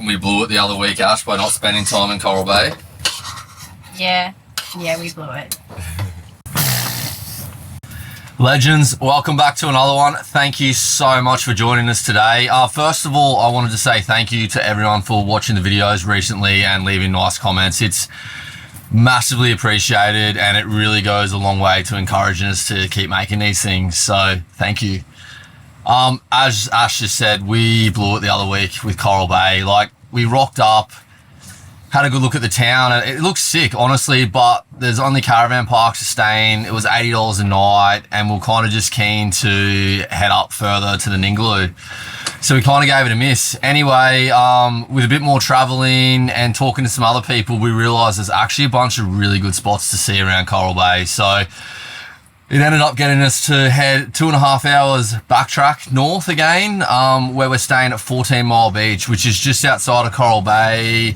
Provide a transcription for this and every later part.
We blew it the other week, Ash, by not spending time in Coral Bay. Yeah, we blew it. Legends, welcome back to another one. Thank you so much for joining us today. First of all, I wanted to say thank you to everyone for watching the videos recently and leaving nice comments. It's massively appreciated and it really goes a long way to encouraging us to keep making these things. So thank you. As Ash just said, we blew it the other week with Coral Bay. Like, we rocked up, had a good look at the town, and it looks sick, honestly, but there's only caravan parks to stay in. It was $80 a night, and we're kind of just keen to head up further to the Ningaloo. So we kind of gave it a miss. Anyway, with a bit more traveling and talking to some other people, we realized there's actually a bunch of really good spots to see around Coral Bay. So it ended up getting us to head 2.5 hours backtrack north again, where we're staying at 14 Mile Beach, which is just outside of Coral Bay.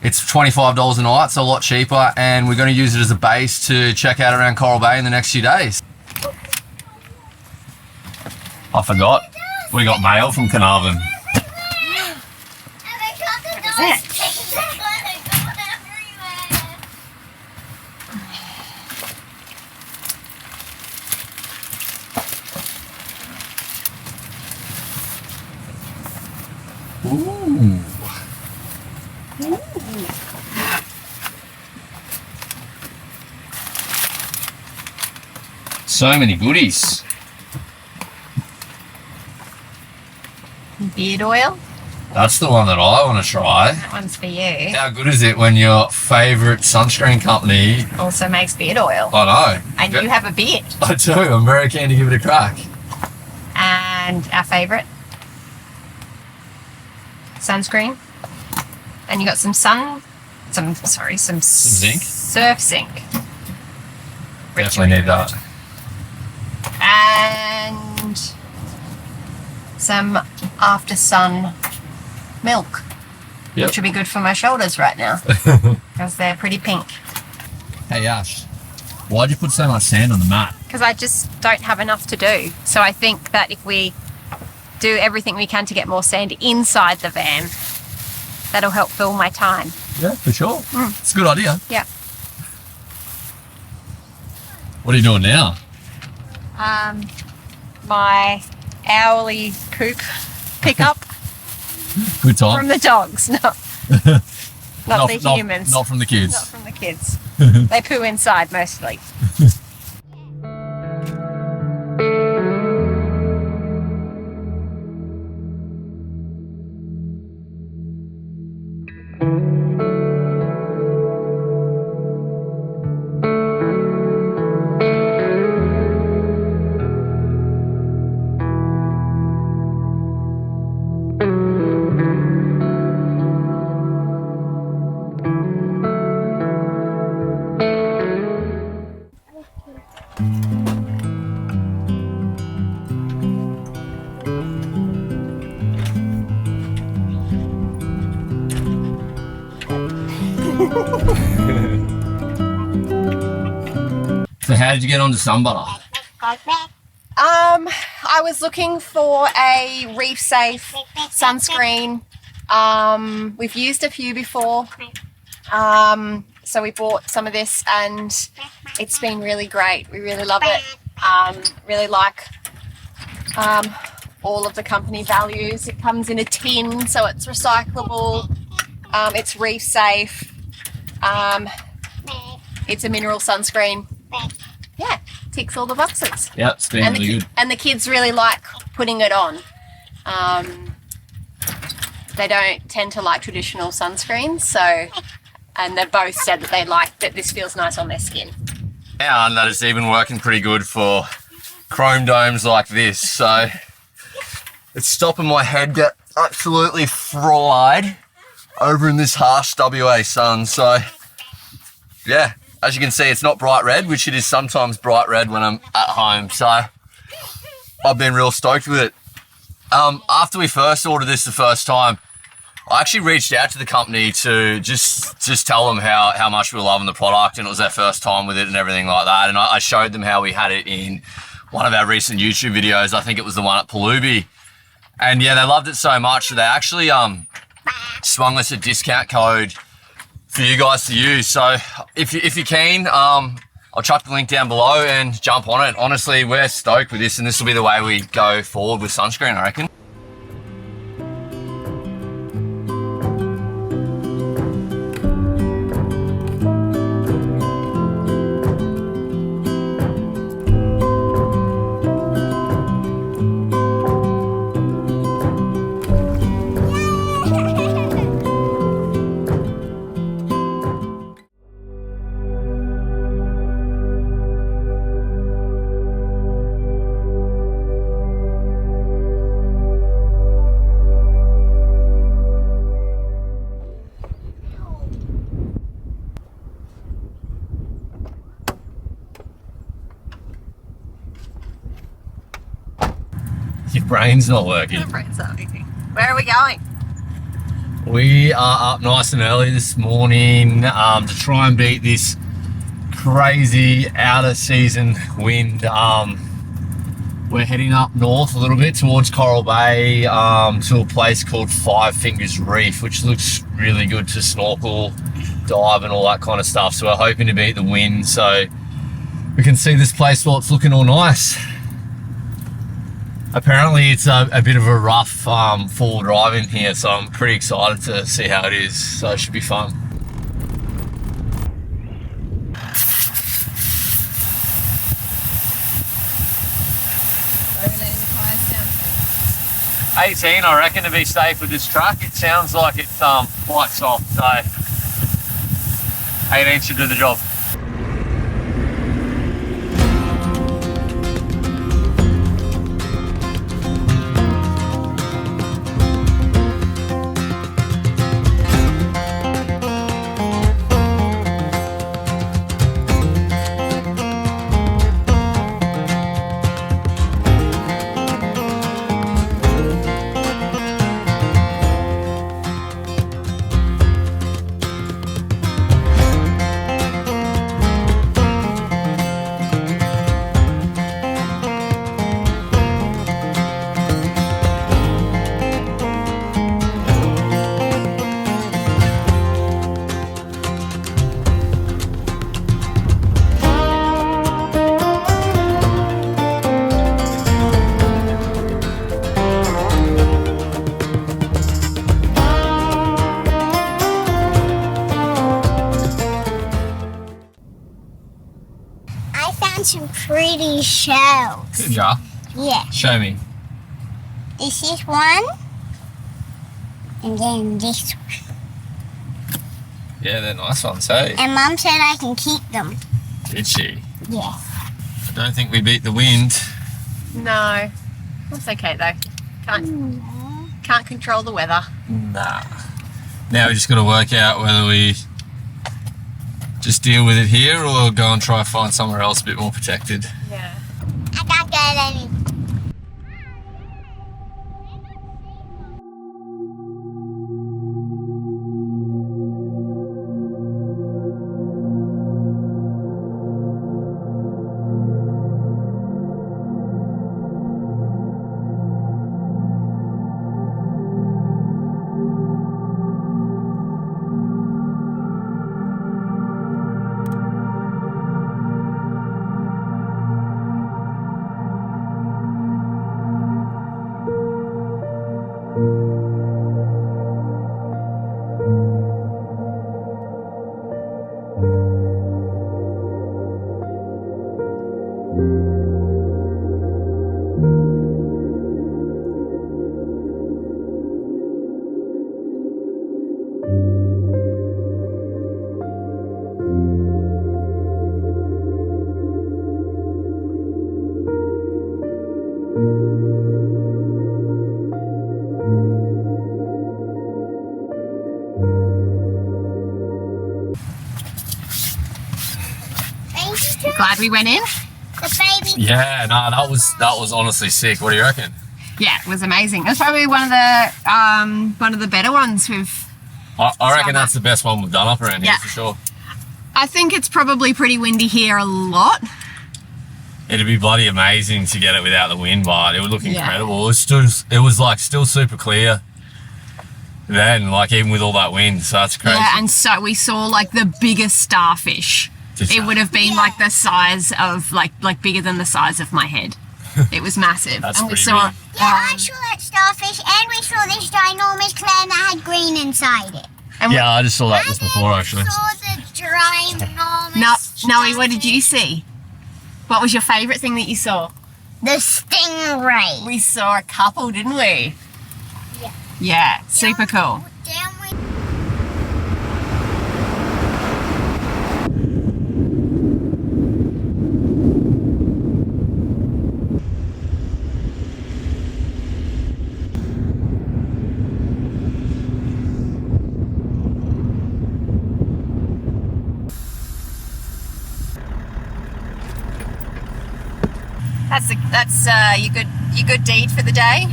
It's $25 a night, so a lot cheaper, and we're going to use it as a base to check out around Coral Bay in the next few days. I forgot. We got mail from Caravan. Ooh. So many goodies. Beard oil? That's the one that I want to try. That one's for you. How good is it when your favourite sunscreen company Also makes beard oil. I know. And you have a beard. I do. I'm very keen to give it a crack. And our favourite sunscreen. And you got some Some zinc? Surf zinc. Definitely need that. And some after sun milk. Yep. Which would be good for my shoulders right now. Because they're pretty pink. Hey Ash, why'd you put so much sand on the mat? Because I just don't have enough to do. So I think that if we do everything we can to get more sand inside the van, that'll help fill my time. Yeah, for sure. It's a good idea. Yeah. What are you doing now? My hourly poop pickup Good time. from the dogs, not the humans. Not from the kids. Not from the kids. They poo inside mostly. So how did you get onto Sunbutter? I was looking for a reef safe sunscreen. We've used a few before. So we bought some of this and it's been really great. We really love it. Really like all of the company values. It comes in a tin, so it's recyclable. It's reef safe. It's a mineral sunscreen. Yeah, ticks all the boxes. Yep, it's been really good. And the kids really like putting it on. They don't tend to like traditional sunscreens, so, and they've both said that they like that this feels nice on their skin. Yeah, and that it's even working pretty good for chrome domes like this. So it's stopping my head get absolutely fried over in this harsh WA sun. So yeah, as you can see, it's not bright red, which it is sometimes bright red when I'm at home. So I've been real stoked with it. After we first ordered this the first time, I actually reached out to the company to just tell them how much we were loving the product, and it was their first time with it and everything like that. And I showed them how we had it in one of our recent YouTube videos. I think it was the one at Palubi. And yeah, they loved it so much that they actually swung us a discount code for you guys to use. So if you're keen, I'll chuck the link down below and jump on it. Honestly, we're stoked with this, and this will be the way we go forward with sunscreen, I reckon. Your brain's not working. My brain's not working. Where are we going? We are up nice and early this morning to try and beat this crazy out of season wind. We're heading up north a little bit towards Coral Bay to a place called Five Fingers Reef, which looks really good to snorkel, dive and all that kind of stuff. So we're hoping to beat the wind so we can see this place while it's looking all nice. Apparently it's a bit of a rough fall drive in here, so I'm pretty excited to see how it is. So it should be fun. Are we letting the tires down? 18, I reckon, to be safe with this truck. It sounds like it's quite soft, so 18 should do the job. Some pretty shells. Good job. Yeah. Show me. This is one. And then this one. Yeah, they're nice ones, hey? And Mum said I can keep them. Did she? Yeah. I don't think we beat the wind. No. That's okay though. Can't control the weather. Nah. Now we just got to work out whether we just deal with it here or go and try and find somewhere else a bit more protected. Yeah. I can't get any. Glad we went in. The baby. Yeah, no, that was honestly sick. What do you reckon? Yeah, it was amazing. It was probably one of the better ones we've. I reckon that's the best one we've done up around here Yeah. for sure. I think it's probably pretty windy here a lot. It'd be bloody amazing to get it without the wind, but it would look Yeah. incredible. It was like still super clear then, like even with all that wind, so that's crazy. Yeah, and so we saw like the biggest starfish. It would have been like the size of like bigger than the size of my head. It was massive. That's and we pretty saw big. Yeah, I saw that starfish, and we saw this ginormous clam that had green inside it. and Yeah, I just saw that just before actually. I saw the ginormous Noe, what did you see? What was your favourite thing that you saw? The stingray. We saw a couple, didn't we? Yeah. Yeah, super cool. Down with That's your good deed for the day.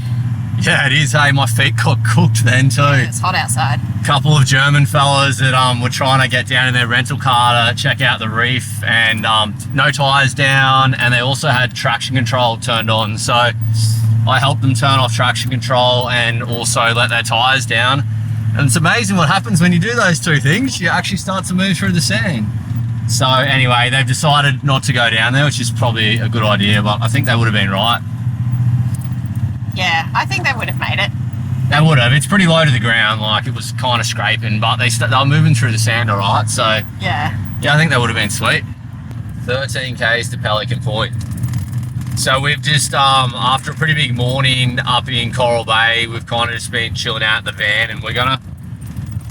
Yeah, it is. Hey, my feet got cooked then too. It's hot outside. Couple of German fellas that were trying to get down in their rental car to check out the reef, and no tyres down, and they also had traction control turned on, so I helped them turn off traction control and also let their tyres down. And it's amazing what happens when you do those two things. You actually start to move through the sand. So anyway, they've decided not to go down there, which is probably a good idea, but I think they would have been right. Yeah, I think they would have made it. They would have. It's pretty low to the ground, like it was kind of scraping, but they were moving through the sand all right, so Yeah. yeah, I think that would have been sweet. 13 k's to Pelican Point. So we've just, after a pretty big morning up in Coral Bay, we've kind of just been chilling out in the van, and we're gonna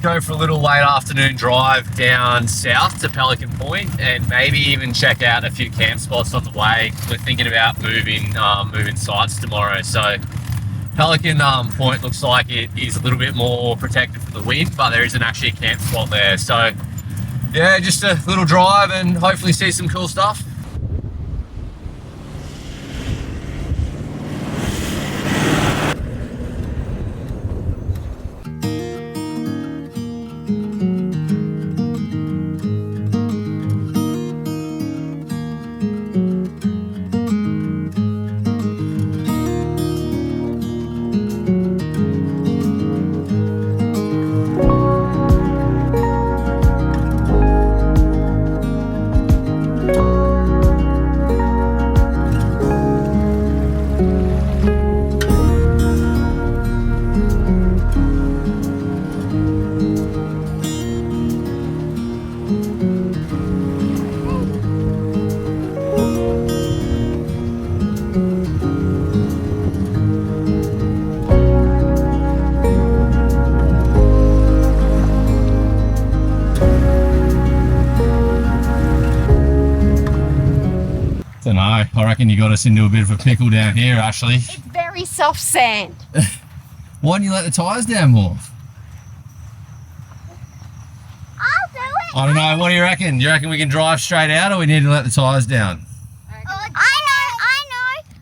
go for a little late afternoon drive down south to Pelican Point and maybe even check out a few camp spots on the way. We're thinking about moving sites tomorrow. So Pelican Point looks like it is a little bit more protected from the wind, but there isn't actually a camp spot there. So yeah, just a little drive and hopefully see some cool stuff. Dunno, I reckon you got us into a bit of a pickle down here, actually. It's very soft sand. Why didn't you let the tyres down more? I'll do it. I don't know, what do you reckon? Do you reckon we can drive straight out, or we need to let the tyres down? I know.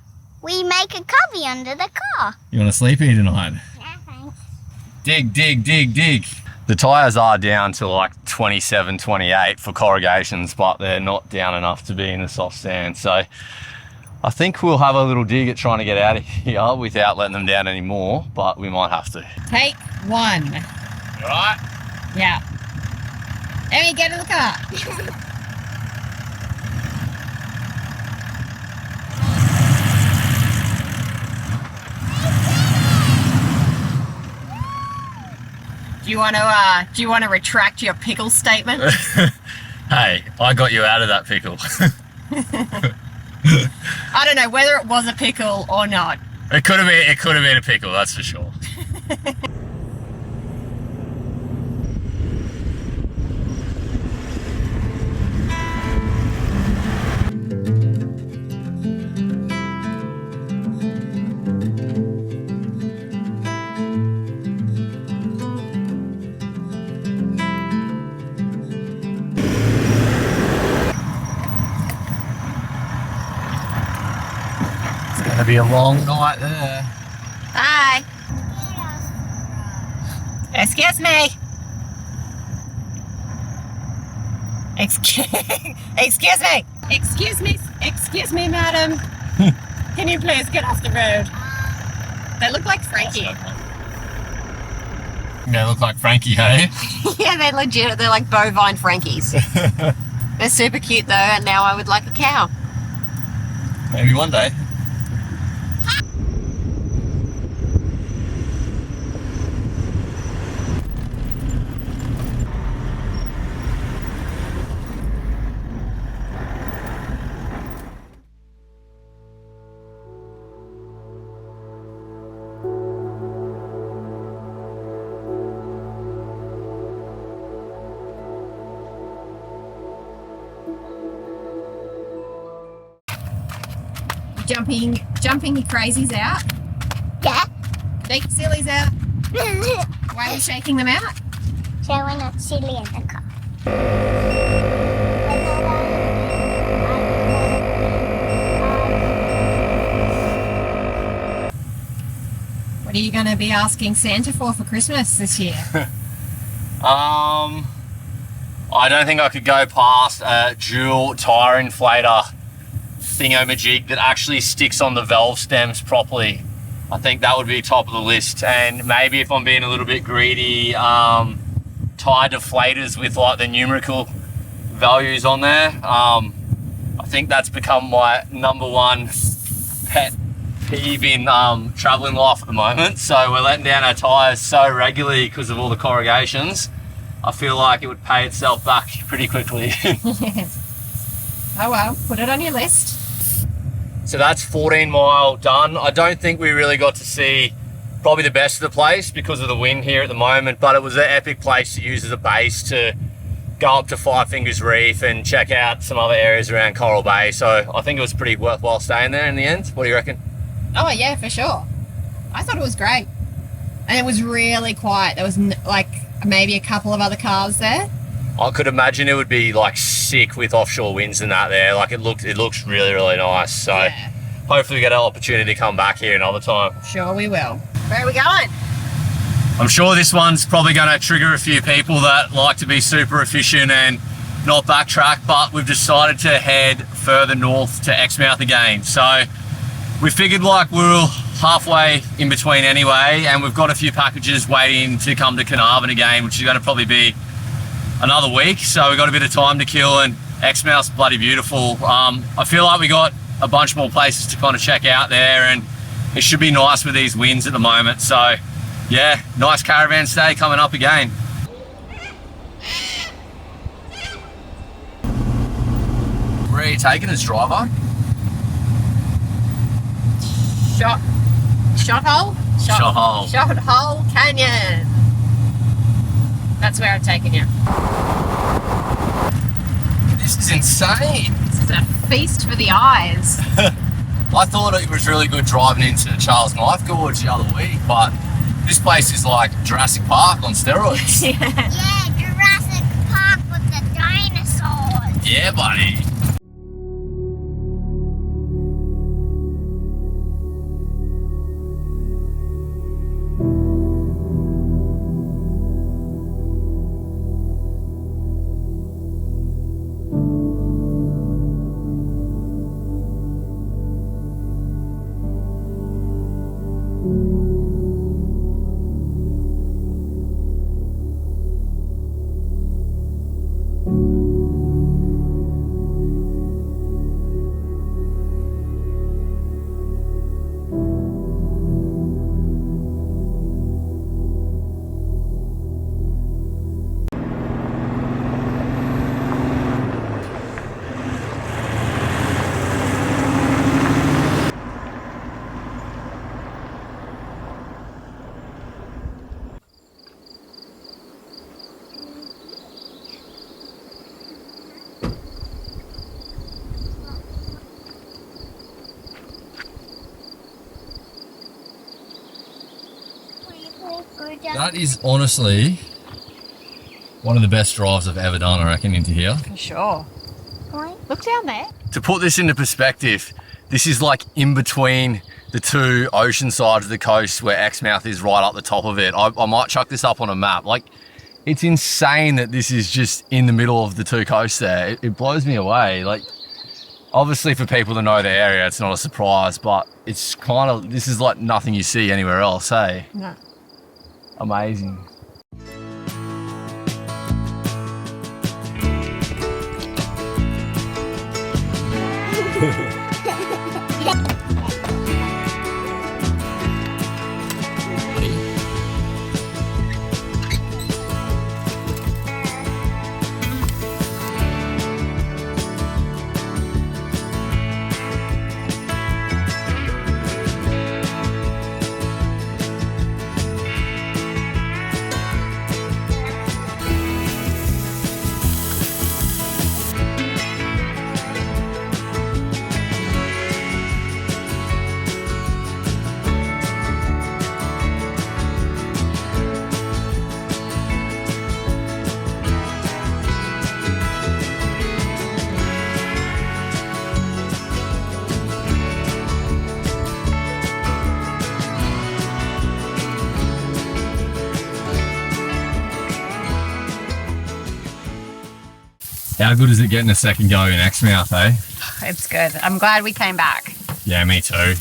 We make a cubby under the car. You want to sleep here tonight? Yeah, thanks. Dig, dig, dig, dig. The tyres are down to like 27, 28 for corrugations, but they're not down enough to be in the soft sand. So I think we'll have a little dig at trying to get out of here without letting them down anymore, but we might have to. Take one. All right? Yeah. Amy, get in the car. Do you want to retract your pickle statement? Hey, I got you out of that pickle. I don't know whether it was a pickle or not. It could have been a pickle, that's for sure. Gonna be a long night there. Hi. Excuse me. Excuse me. Excuse me, madam. Can you please get off the road? They look like Frankie. They look like Frankie, hey? Yeah, they're legit. They're like bovine Frankies. They're super cute though, and now I would like a cow. Maybe one day. Jumping your crazies out? Yeah. Take your sillies out. Why are you shaking them out? So we're not silly in the car. What are you going to be asking Santa for Christmas this year? I don't think I could go past a dual tire inflator thingamajig that actually sticks on the valve stems properly. I think that would be top of the list. And maybe if I'm being a little bit greedy, tire deflators with like the numerical values on there. I think that's become my number one pet peeve in traveling life at the moment. So we're letting down our tires so regularly because of all the corrugations. I feel like it would pay itself back pretty quickly. Oh well, put it on your list. So that's 14 mile done. I don't think we really got to see probably the best of the place because of the wind here at the moment, but it was an epic place to use as a base to go up to Five Fingers Reef and check out some other areas around Coral Bay. So I think it was pretty worthwhile staying there in the end. What do you reckon? Oh yeah, for sure. I thought it was great. And it was really quiet. There was like maybe a couple of other cars there. I could imagine it would be like sick with offshore winds and that there. Like it looks really, really nice. So Yeah. hopefully we get an opportunity to come back here another time. Sure we will. Where are we going? I'm sure this one's probably going to trigger a few people that like to be super efficient and not backtrack, but we've decided to head further north to Exmouth again. So we figured like we're halfway in between anyway, and we've got a few packages waiting to come to Caravan again, which is going to probably be another week. So we've got a bit of time to kill, and Exmouth's bloody beautiful. I feel like we got a bunch more places to kind of check out there, and it should be nice with these winds at the moment. So yeah, nice caravan stay coming up again. Where are you taking us, driver? Shothole Canyon. That's where I'm taking you. This is insane. This is a feast for the eyes. I thought it was really good driving into Charles Knife Gorge the other week, but this place is like Jurassic Park on steroids. Yeah. Yeah, Jurassic Park with the dinosaurs. Yeah, buddy. That is honestly one of the best drives I've ever done, I reckon, into here. For sure. Look down there. To put this into perspective, This is like in between the two ocean sides of the coast where Exmouth is right up the top of it. I might chuck this up on a map. Like, it's insane that this is just in the middle of the two coasts there. It blows me away. Like, obviously for people that know the area, it's not a surprise, but it's kind of, this is like nothing you see anywhere else, hey? No. Amazing. How good is it getting a second go in Exmouth, eh? It's good. I'm glad we came back. Yeah, me too.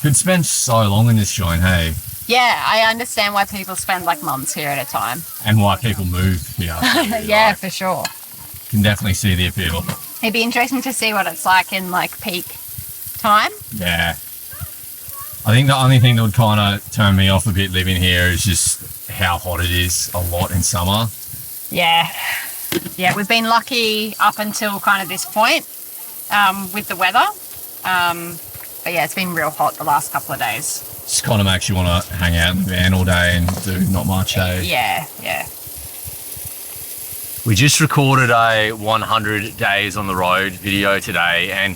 Could spend so long in this joint, hey? Yeah, I understand why people spend like months here at a time. And why people move here. Yeah, for sure. Can definitely see the appeal. It'd be interesting to see what it's like in like peak time. Yeah. I think the only thing that would kind of turn me off a bit living here is just how hot it is a lot in summer. Yeah. Yeah, we've been lucky up until kind of this point with the weather. But yeah, it's been real hot the last couple of days. Just kind of makes you want to hang out in the van all day and do not much, eh? Yeah, yeah. We just recorded a 100 days on the road video today, and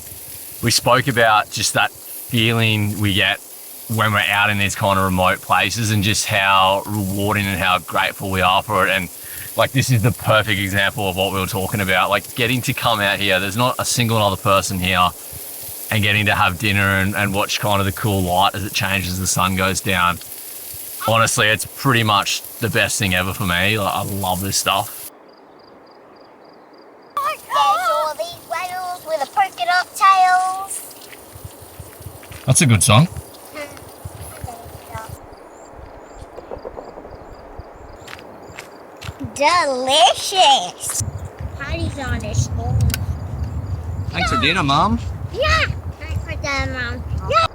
we spoke about just that feeling we get when we're out in these kind of remote places and just how rewarding and how grateful we are for it. And like, this is the perfect example of what we were talking about, like getting to come out here. There's not a single other person here, and getting to have dinner and watch kind of the cool light as it changes, the sun goes down. Honestly, it's pretty much the best thing ever for me. Like, I love this stuff. There's all these whales with the polka dot tails. That's a good song. Delicious. Party's on this spoon. Thanks for dinner, Mum. Yeah. Thanks for that, Mom. Yeah.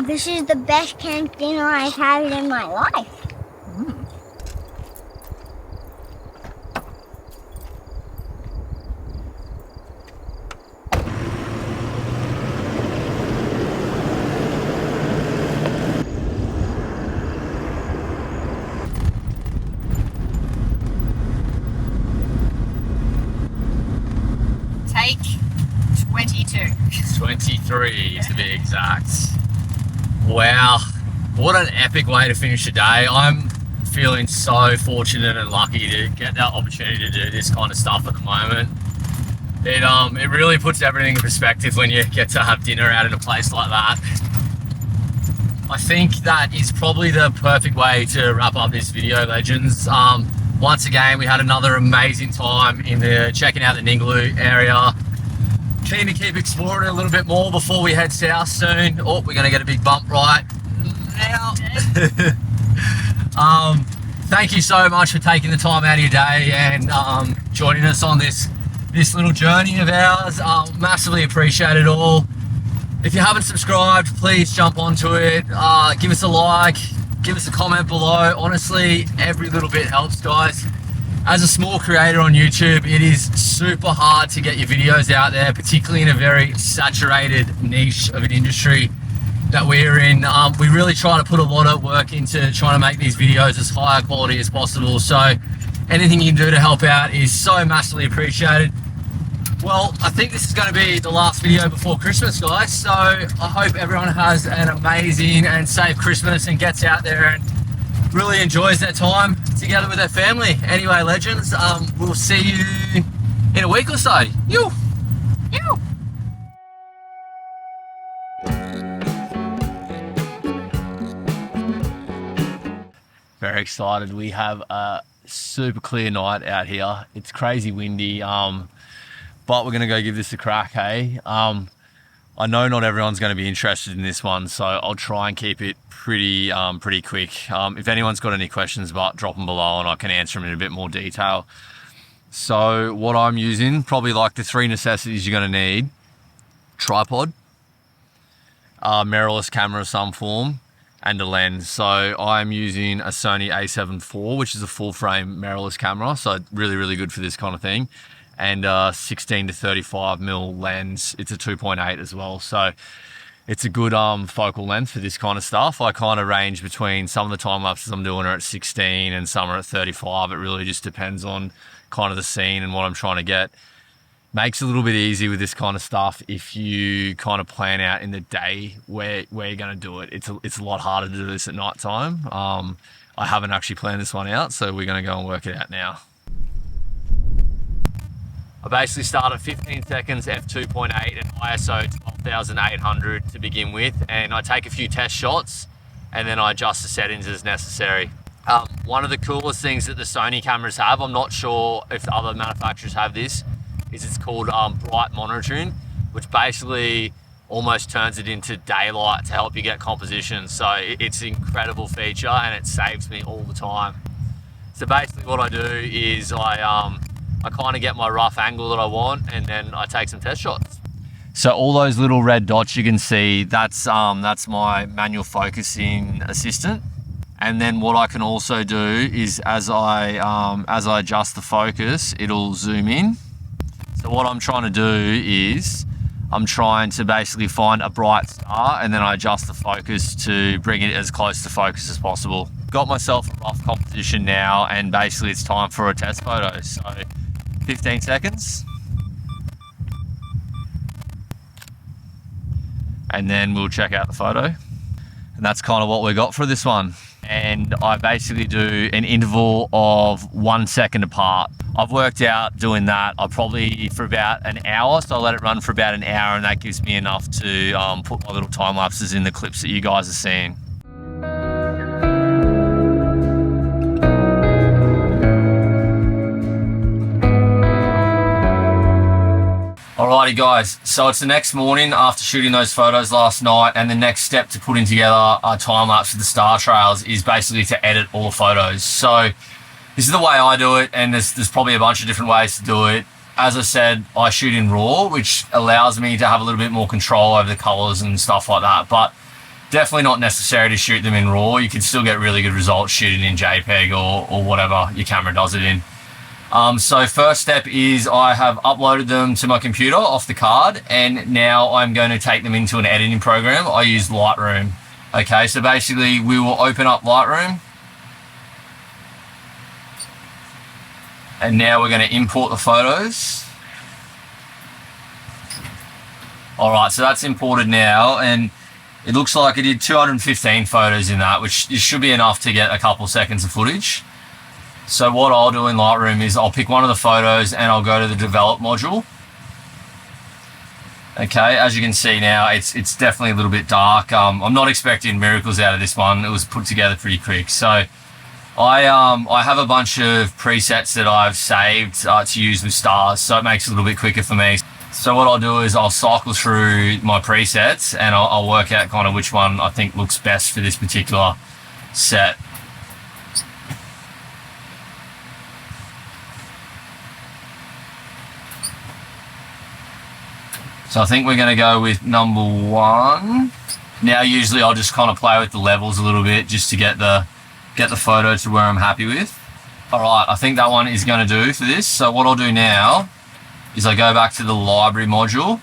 This is the best camp dinner I've had in my life. Take 22. 23 to be exact. Wow, what an epic way to finish the day. I'm feeling so fortunate and lucky to get that opportunity to do this kind of stuff at the moment. It really puts everything in perspective when you get to have dinner out in a place like that. I think that is probably the perfect way to wrap up this video, legends. Once again, we had another amazing time in checking out the Ningaloo area. Keen to keep exploring a little bit more before we head south soon. Oh, we're going to get a big bump right now. Thank you so much for taking the time out of your day and joining us on this little journey of ours. Massively appreciate it all. If you haven't subscribed, please jump onto it. Give us a like, give us a comment below. Honestly, every little bit helps, guys. As a small creator on YouTube, it is super hard to get your videos out there, particularly in a very saturated niche of an industry that we're in. We really try to put a lot of work into trying to make these videos as high quality as possible. So anything you can do to help out is so massively appreciated. Well, I think this is going to be the last video before Christmas, guys. So I hope everyone has an amazing and safe Christmas and gets out there and really enjoys their time together with their family. Anyway, legends, we'll see you in a week. week or so. You. Very excited. We have a super clear night out here. It's crazy windy, but we're gonna go give this a crack, hey? I know not everyone's going to be interested in this one, so I'll try and keep it pretty quick. If anyone's got any questions, drop them below and I can answer them in a bit more detail. So what I'm using, probably like the 3 necessities you're going to need: tripod, mirrorless camera of some form, and a lens. So I'm using a Sony a7 IV, which is a full frame mirrorless camera, so really good for this kind of thing. And 16 to 35 mil lens. It's a 2.8 as well, so it's a good focal length for this kind of stuff. I kind of range between, some of the time lapses I'm doing are at 16 and some are at 35. It really just depends on kind of the scene and what I'm trying to get. Makes it a little bit easy with this kind of stuff if you kind of plan out in the day where you're going to do it. It's a lot harder to do this at night time. I haven't actually planned this one out, so we're going to go and work it out now. I basically start at 15 seconds, f2.8 and ISO 12,800 to begin with, and I take a few test shots and then I adjust the settings as necessary. One of the coolest things that the Sony cameras have, I'm not sure if the other manufacturers have this, is it's called bright monitoring, which basically almost turns it into daylight to help you get composition. So it's an incredible feature and it saves me all the time. So basically what I do is I kind of get my rough angle that I want and then I take some test shots. So all those little red dots you can see, that's my manual focusing assistant. And then what I can also do is as I adjust the focus, it'll zoom in. So what I'm trying to do is I'm trying to basically find a bright star and then I adjust the focus to bring it as close to focus as possible. Got myself a rough composition now and basically it's time for a test photo. So 15 seconds. And then we'll check out the photo. And that's kind of what we got for this one. And I basically do an interval of 1 second apart. I've worked out doing that, I probably for about an hour. So I let it run for about an hour and that gives me enough to put my little time lapses in the clips that you guys are seeing. Alrighty guys, so it's the next morning after shooting those photos last night, and the next step to putting together a time lapse for the star trails is basically to edit all the photos. So this is the way I do it, and there's probably a bunch of different ways to do it. As I said, I shoot in RAW, which allows me to have a little bit more control over the colors and stuff like that, but definitely not necessary to shoot them in RAW. You can still get really good results shooting in JPEG or whatever your camera does it in. So first step is I have uploaded them to my computer off the card, and now I'm going to take them into an editing program. I use Lightroom. Okay, so basically we will open up Lightroom, and now we're going to import the photos. All right, so that's imported now, and it looks like I did 215 photos in that, which should be enough to get a couple seconds of footage. So what I'll do in Lightroom is I'll pick one of the photos and I'll go to the develop module. Okay, as you can see now, it's definitely a little bit dark. I'm not expecting miracles out of this one. It was put together pretty quick. So I have a bunch of presets that I've saved to use with stars, so it makes it a little bit quicker for me. So what I'll do is I'll cycle through my presets and I'll work out kind of which one I think looks best for this particular set. So I think we're going to go with number 1. Now usually I'll just kind of play with the levels a little bit just to get the photo to where I'm happy with. All right, I think that one is going to do for this. So what I'll do now is I go back to the library module.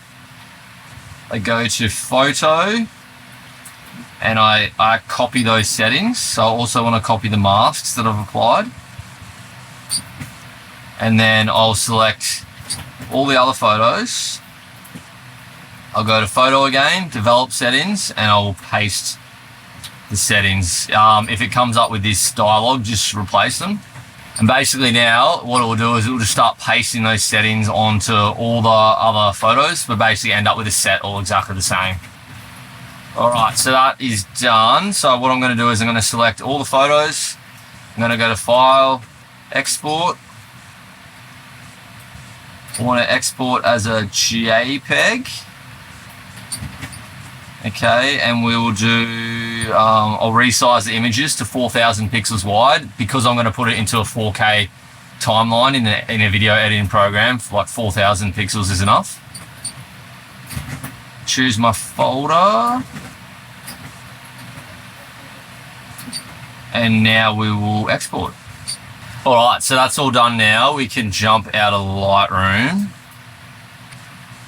I go to photo and I copy those settings. So I also want to copy the masks that I've applied. And then I'll select all the other photos. I'll go to photo again, develop settings, and I'll paste the settings. If it comes up with this dialog, just replace them. And basically now what it will do is it will just start pasting those settings onto all the other photos, but basically end up with a set all exactly the same. All right, so that is done. So what I'm going to do is I'm going to select all the photos. I'm going to go to File, Export. I want to export as a JPEG. Okay, and we will do, I'll resize the images to 4,000 pixels wide because I'm going to put it into a 4K timeline in a video editing program. Like 4,000 pixels is enough. Choose my folder. And now we will export. All right, so that's all done now. We can jump out of Lightroom.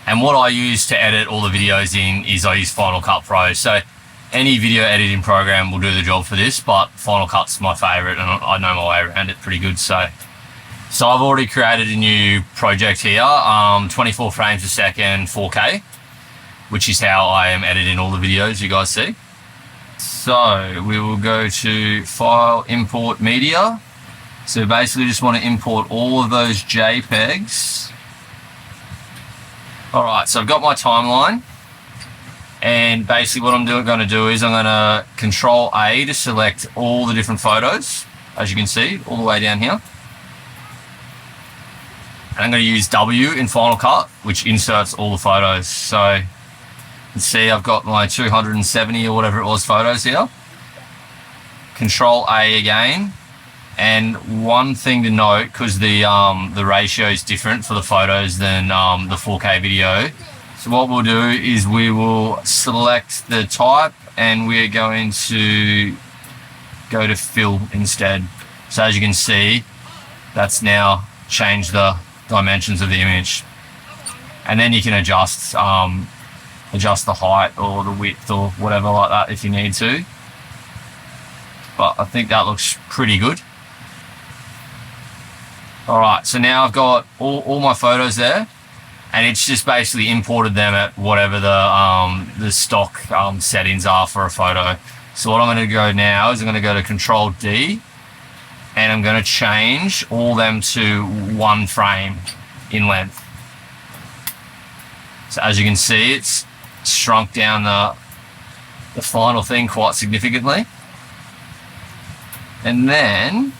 And what I use to edit all the videos in is I use Final Cut Pro. So any video editing program will do the job for this, but Final Cut's my favorite and I know my way around it pretty good. So I've already created a new project here, 24 frames a second, 4K, which is how I am editing all the videos you guys see. So we will go to File, Import Media. So basically just want to import all of those JPEGs. All right, so I've got my timeline, and basically what I'm going to do is I'm going to Control A to select all the different photos, as you can see, all the way down here. And I'm going to use W in Final Cut, which inserts all the photos. So you can see I've got my 270 or whatever it was photos here. Control A again. And one thing to note, because the ratio is different for the photos than the 4K video. So what we'll do is we will select the type and we're going to go to fill instead. So as you can see, that's now changed the dimensions of the image. And then you can adjust the height or the width or whatever like that if you need to. But I think that looks pretty good. All right, so now I've got all my photos there, and it's just basically imported them at whatever the stock settings are for a photo. So what I'm going to go now is I'm going to go to Control D, and I'm going to change all them to 1 frame in length. So as you can see, it's shrunk down the final thing quite significantly. And then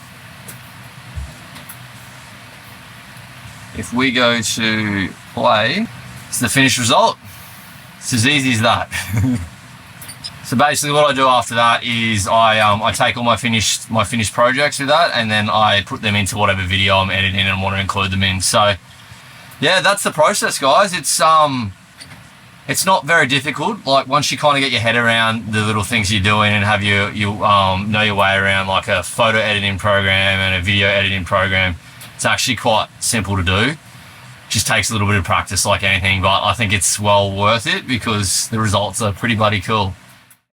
if we go to play, it's the finished result. It's as easy as that. So basically what I do after that is I take all my finished projects with that, and then I put them into whatever video I'm editing and want to include them in. So yeah, that's the process, guys. It's not very difficult. Like once you kind of get your head around the little things you're doing and have you know your way around like a photo editing program and a video editing program, it's actually quite simple to do. Just takes a little bit of practice like anything, but I think it's well worth it because the results are pretty bloody cool.